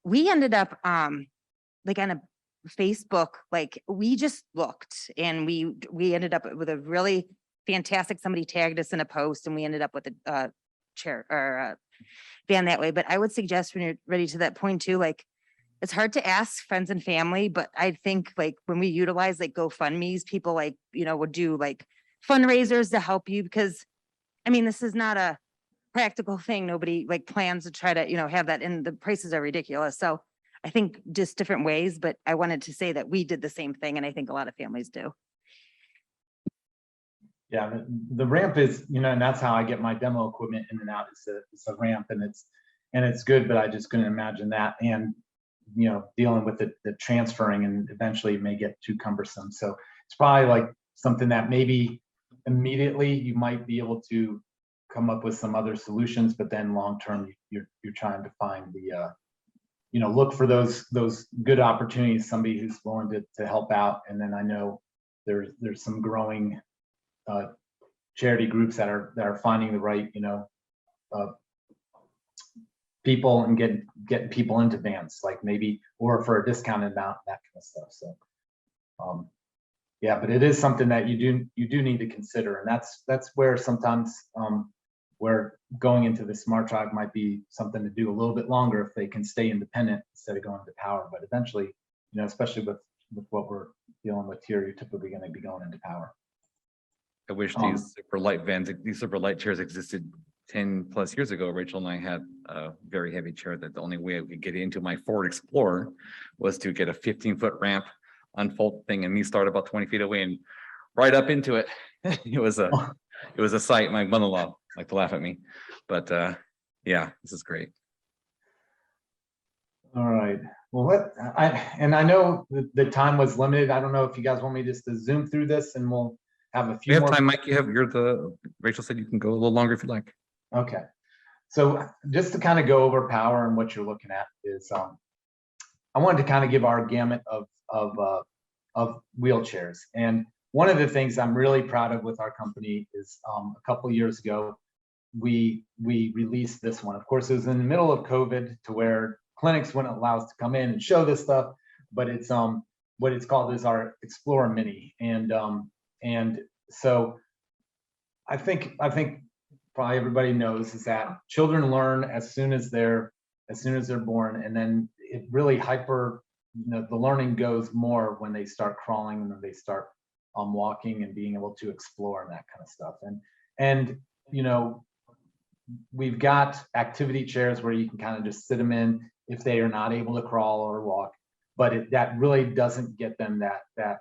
we ended up like on a Facebook, like we just looked and we ended up with a really fantastic, somebody tagged us in a post and we ended up with a chair or a van that way. But I would suggest when you're ready to that point too, like it's hard to ask friends and family, but I think like when we utilize like GoFundMe's, people like, you know, would do like fundraisers to help you because I mean, this is not a practical thing. Nobody like plans to try to, you know, have that, and the prices are ridiculous. So I think just different ways, but I wanted to say that we did the same thing. And I think a lot of families do. Yeah, the ramp is, you know, and that's how I get my demo equipment in and out. It's a ramp and it's good, but I just couldn't imagine that. And, you know, dealing with the transferring and eventually it may get too cumbersome. So it's probably like something that maybe immediately you might be able to come up with some other solutions, but then long-term you're trying to find the, you know, look for those good opportunities, somebody who's willing to help out. And then I know there's some growing charity groups that are finding the right, you know, people and getting people into vans, like maybe, or for a discounted amount, that kind of stuff. So, yeah, but it is something that you do need to consider, and that's where sometimes where going into the smart drive might be something to do a little bit longer if they can stay independent instead of going to power. But eventually, you know, especially with what we're dealing with here, you're typically going to be going into power. I wish these super light vans, these super light chairs existed 10 plus years ago. Rachel and I had a very heavy chair that the only way I could get into my Ford Explorer was to get a 15-foot ramp, unfold thing, and me start about 20 feet away and right up into it. It was a sight. My mother-in-law liked to laugh at me, but yeah, this is great. All right. Well, I know the time was limited. I don't know if you guys want me just to zoom through this and we'll have a few We have more time, Mike. Rachel said you can go a little longer if you like. Okay. So just to kind of go over power and what you're looking at is, I wanted to kind of give our gamut of wheelchairs. And one of the things I'm really proud of with our company is a couple of years ago, we released this one. Of course, it was in the middle of COVID to where clinics wouldn't allow us to come in and show this stuff, but it's what it's called is our Explorer Mini. And so I think probably everybody knows is that children learn as soon as they're born, and then it really you know, the learning goes more when they start crawling and then they start walking and being able to explore and that kind of stuff. And you know, we've got activity chairs where you can kind of just sit them in if they are not able to crawl or walk, but that really doesn't get them that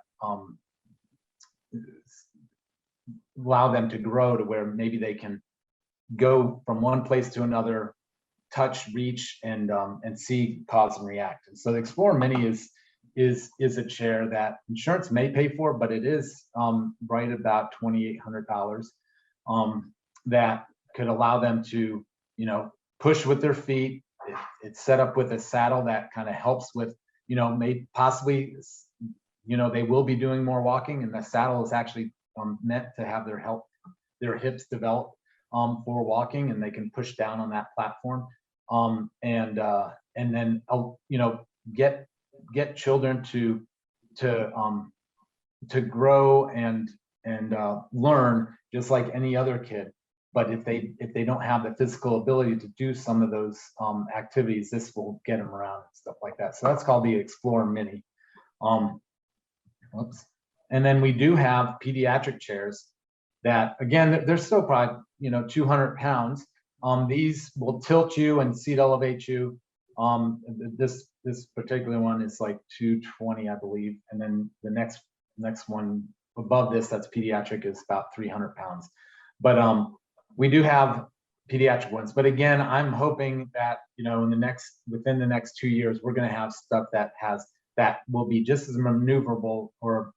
allow them to grow to where maybe they can go from one place to another, touch, reach, and see, pause, and react. And so the Explorer Mini is a chair that insurance may pay for, but it is right about $2,800 that could allow them to, you know, push with their feet. It's set up with a saddle that kind of helps with, you know, possibly, you know, they will be doing more walking, and the saddle is actually meant to have their hips develop for walking, and they can push down on that platform, and then you know, get children to grow and learn just like any other kid. But if they don't have the physical ability to do some of those activities, this will get them around and stuff like that. So that's called the Explorer Mini. Oops. And then we do have pediatric chairs that, again, they're still probably, 200 pounds. These will tilt you and seat elevate you. This particular one is like 220, I believe. And then the next one above this, that's pediatric, is about 300 pounds. But we do have pediatric ones. But again, I'm hoping that, within the next 2 years, we're going to have stuff that will be just as maneuverable or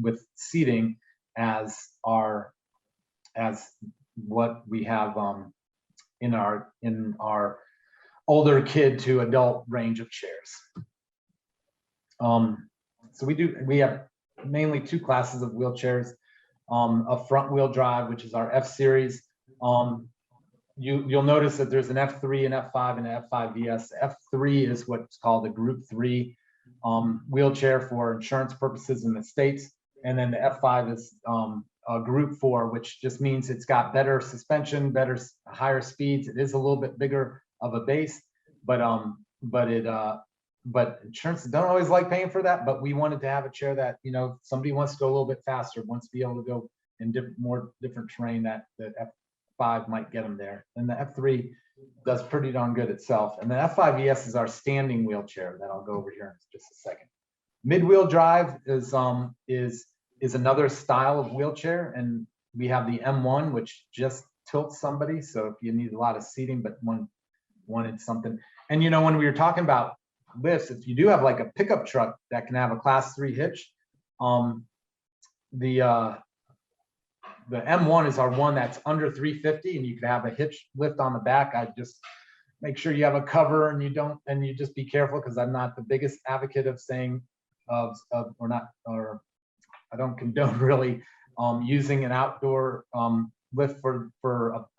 with seating as what we have in our older kid to adult range of chairs. So we have mainly two classes of wheelchairs. A front wheel drive, which is our F series. You'll notice that there's an F3, an F5, and an F5 VS. F3 is what's called a Group 3 wheelchair for insurance purposes in the States. And then the F5 is a Group 4, which just means it's got better suspension, higher speeds. It is a little bit bigger of a base, but insurance don't always like paying for that. But we wanted to have a chair that, somebody wants to go a little bit faster, wants to be able to go in different terrain, that the F5 might get them there. And the F3 does pretty darn good itself. And the F5 ES is our standing wheelchair that I'll go over here in just a second. Mid-wheel drive is another style of wheelchair, and we have the M1, which just tilts somebody. So if you need a lot of seating, but wanted something. And when we were talking about lifts, if you do have like a pickup truck that can have a class 3 hitch, the M1 is our one that's under 350, and you can have a hitch lift on the back. I just make sure you have a cover and you just be careful, because I'm not the biggest advocate of saying I don't condone really using an outdoor lift for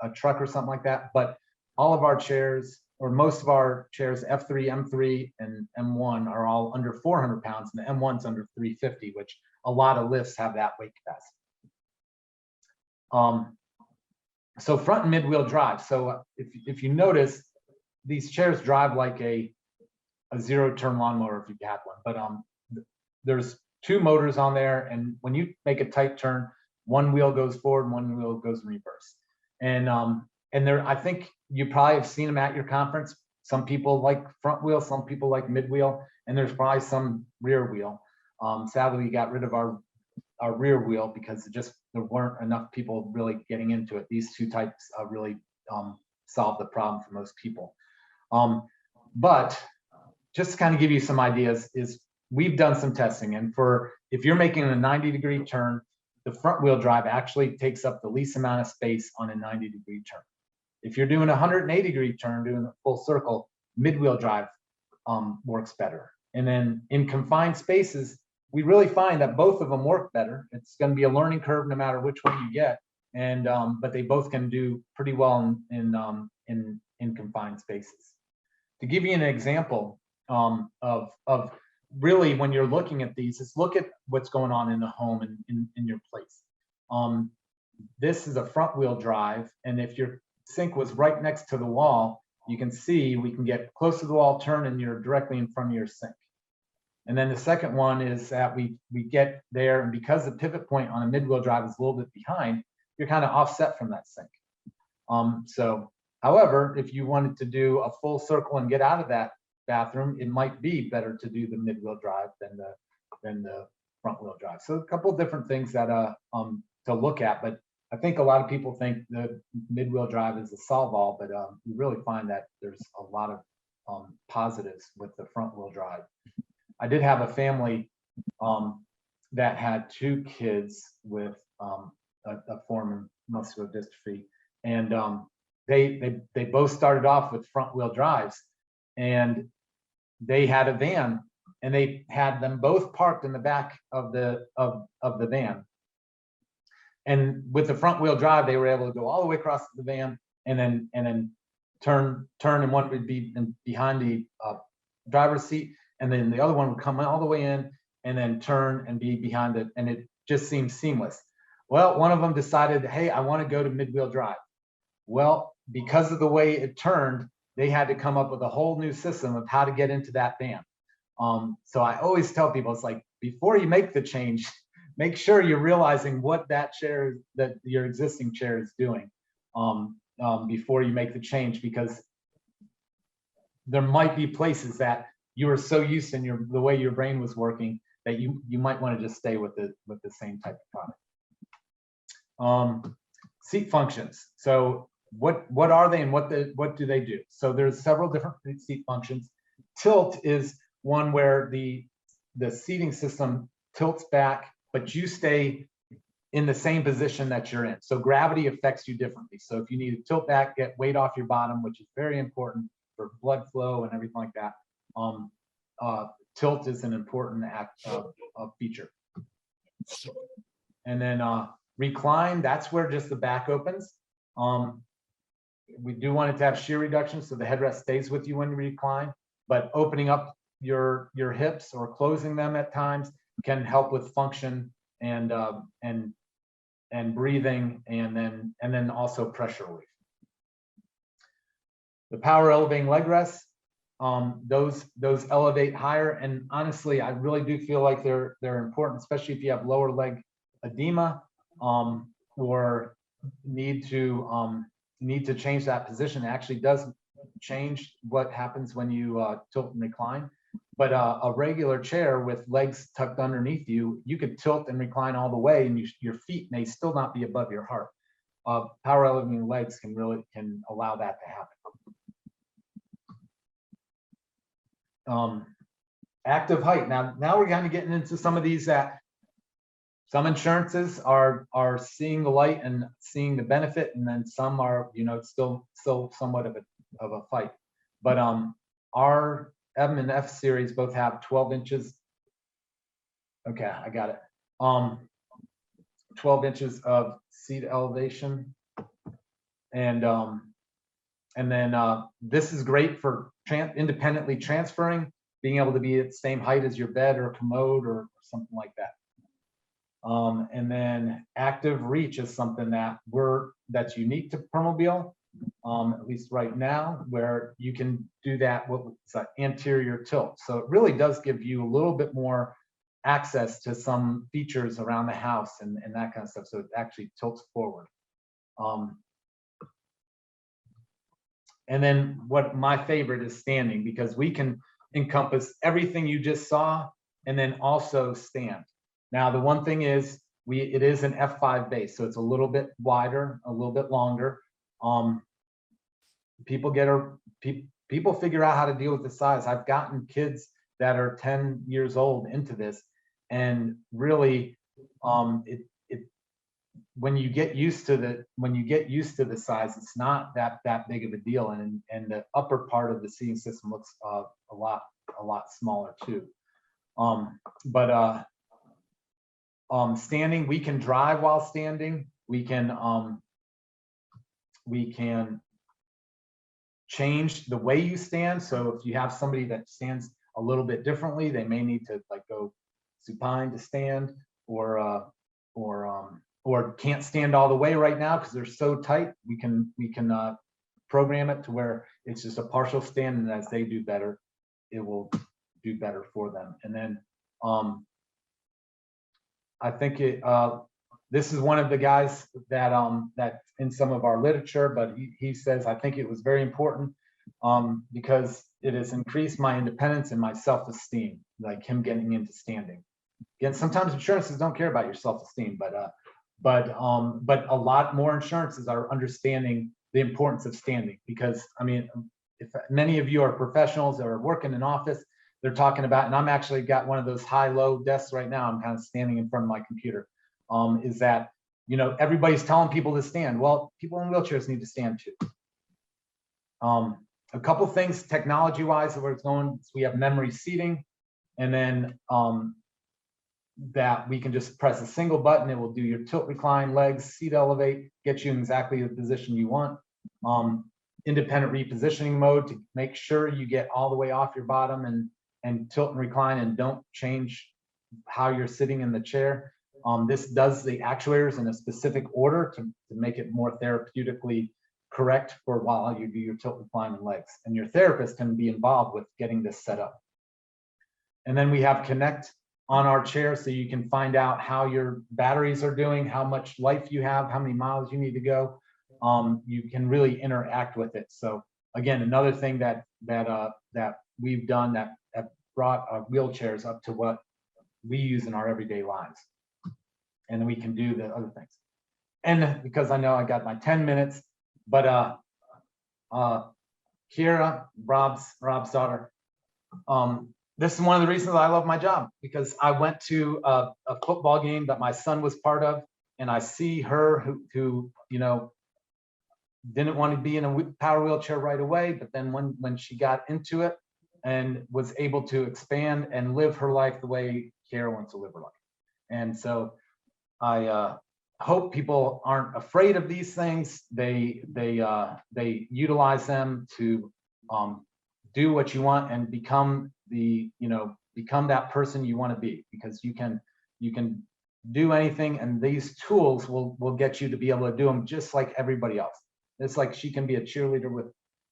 a truck or something like that. But all of our chairs, or most of our chairs, F3, M3, and M1 are all under 400 pounds, and the M1's under 350, which a lot of lifts have that weight capacity. So front and mid-wheel drive. So if you notice, these chairs drive like a zero-turn lawnmower if you've had one. But there's two motors on there, and when you make a tight turn, one wheel goes forward, one wheel goes in reverse. And there, I think you probably have seen them at your conference. Some people like front wheel, some people like mid-wheel, and there's probably some rear wheel. Sadly, we got rid of our rear wheel because there weren't enough people really getting into it. These two types really solve the problem for most people. But just to kind of give you some ideas, is we've done some testing, and if you're making a 90-degree turn, the front wheel drive actually takes up the least amount of space on a 90-degree turn. If you're doing a 180-degree turn, doing a full circle, mid-wheel drive works better. And then in confined spaces, we really find that both of them work better. It's going to be a learning curve no matter which one you get, and but they both can do pretty well in confined spaces. To give you an example of really, when you're looking at these, is look at what's going on in the home and in your place. This is a front wheel drive, and if your sink was right next to the wall, you can see we can get close to the wall, turn, and you're directly in front of your sink. And then the second one is that we get there, and because the pivot point on a mid-wheel drive is a little bit behind, you're kind of offset from that sink. So, however, if you wanted to do a full circle and get out of that bathroom, it might be better to do the mid-wheel drive than the front-wheel drive. So a couple of different things that to look at, but I think a lot of people think the mid-wheel drive is a solve-all, but we really find that there's a lot of positives with the front-wheel drive. I did have a family that had two kids with a form of muscular dystrophy, and they both started off with front-wheel drives, and they had a van, and they had them both parked in the back of the van. And with the front-wheel drive, they were able to go all the way across the van, and then turn, and one would be behind the driver's seat, and then the other one would come all the way in and then turn and be behind it, and it just seemed seamless. Well, one of them decided, hey, I want to go to mid-wheel drive. Well, because of the way it turned, they had to come up with a whole new system of how to get into that van. So I always tell people, it's like, before you make the change, make sure you're realizing what that your existing chair is doing before you make the change, because there might be places that you were so used in the way your brain was working that you might want to just stay with the same type of product. Seat functions. So what are they and what do they do? So there's several different seat functions. Tilt is one where the seating system tilts back, but you stay in the same position that you're in. So gravity affects you differently. So if you need to tilt back, get weight off your bottom, which is very important for blood flow and everything like that, tilt is an important feature. And then recline, that's where just the back opens. We do want it to have shear reduction, so the headrest stays with you when you recline, but opening up your hips or closing them at times can help with function and breathing, and then also pressure relief. The power elevating leg rests, those elevate higher, and honestly, I really do feel like they're important, especially if you have lower leg edema or need to change that position. It actually does change what happens when you tilt and recline. But a regular chair with legs tucked underneath you, you could tilt and recline all the way, and your feet may still not be above your heart. Power elevating legs can allow that to happen. Active height. Now we're kind of getting into some of these that some insurances are seeing the light and seeing the benefit, and then some are, it's still somewhat of a fight. But our M and F series both have 12 inches. Okay, I got it. 12 inches of seat elevation, and then this is great for independently transferring, being able to be at the same height as your bed or commode or something like that. And then active reach is something that's unique to Permobil, at least right now, where you can do that with anterior tilt. So it really does give you a little bit more access to some features around the house and that kind of stuff. So it actually tilts forward. And then what my favorite is standing, because we can encompass everything you just saw and then also stand. Now, the one thing is it is an F5 base, so it's a little bit wider, a little bit longer. People figure out how to deal with the size. I've gotten kids that are 10 years old into this, and really, when you get used to the size, it's not that big of a deal, and the upper part of the seating system looks a lot smaller too. Standing, we can drive while standing. We can change the way you stand. So if you have somebody that stands a little bit differently, they may need to go supine to stand, or can't stand all the way right now because they're so tight. We can program it to where it's just a partial stand, and as they do better, it will do better for them. And then I think this is one of the guys that in some of our literature, but he says, I think it was very important because it has increased my independence and my self-esteem, like him getting into standing. Again, sometimes insurances don't care about your self-esteem, but a lot more insurances are understanding the importance of standing, because I mean, if many of you are professionals or work in an office, they're talking about, and I'm actually got one of those high-low desks right now. I'm kind of standing in front of my computer. Is that, everybody's telling people to stand. Well, people in wheelchairs need to stand too. A couple things technology-wise where it's going, so we have memory seating, and then that we can just press a single button. It will do your tilt, recline, legs, seat elevate, get you in exactly the position you want. Independent repositioning mode to make sure you get all the way off your bottom and tilt and recline, and don't change how you're sitting in the chair. This does the actuators in a specific order to make it more therapeutically correct for while you do your tilt, recline, and legs. And your therapist can be involved with getting this set up. And then we have connect on our chair so you can find out how your batteries are doing, how much life you have, how many miles you need to go. You can really interact with it. So again, another thing that we've done that brought our wheelchairs up to what we use in our everyday lives. And then we can do the other things. And because I know I got my 10 minutes, but Kira, Rob's daughter, this is one of the reasons I love my job, because I went to a football game that my son was part of, and I see her who you know, didn't want to be in a power wheelchair right away, but then when she got into it and was able to expand and live her life the way Kara wants to live her life. And so I hope people aren't afraid of these things. They utilize them to do what you want and become that person you want to be, because you can do anything, and these tools will get you to be able to do them just like everybody else. It's like she can be a cheerleader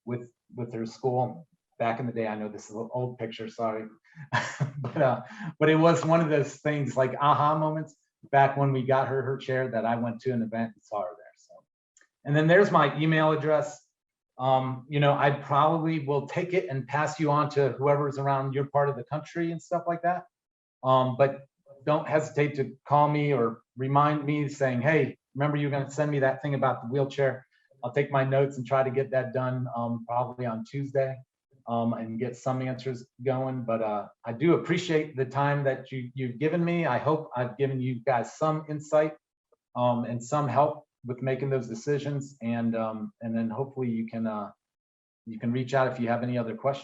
with her school. Back in the day, I know this is an old picture, sorry, but it was one of those things, like aha moments back when we got her chair, that I went to an event and saw her there. So, and then there's my email address. I probably will take it and pass you on to whoever's around your part of the country and stuff like that. But don't hesitate to call me or remind me saying, hey, remember you're going to send me that thing about the wheelchair. I'll take my notes and try to get that done probably on Tuesday and get some answers going. But I do appreciate the time that you've given me. I hope I've given you guys some insight and some help with making those decisions. And then hopefully you can reach out if you have any other questions.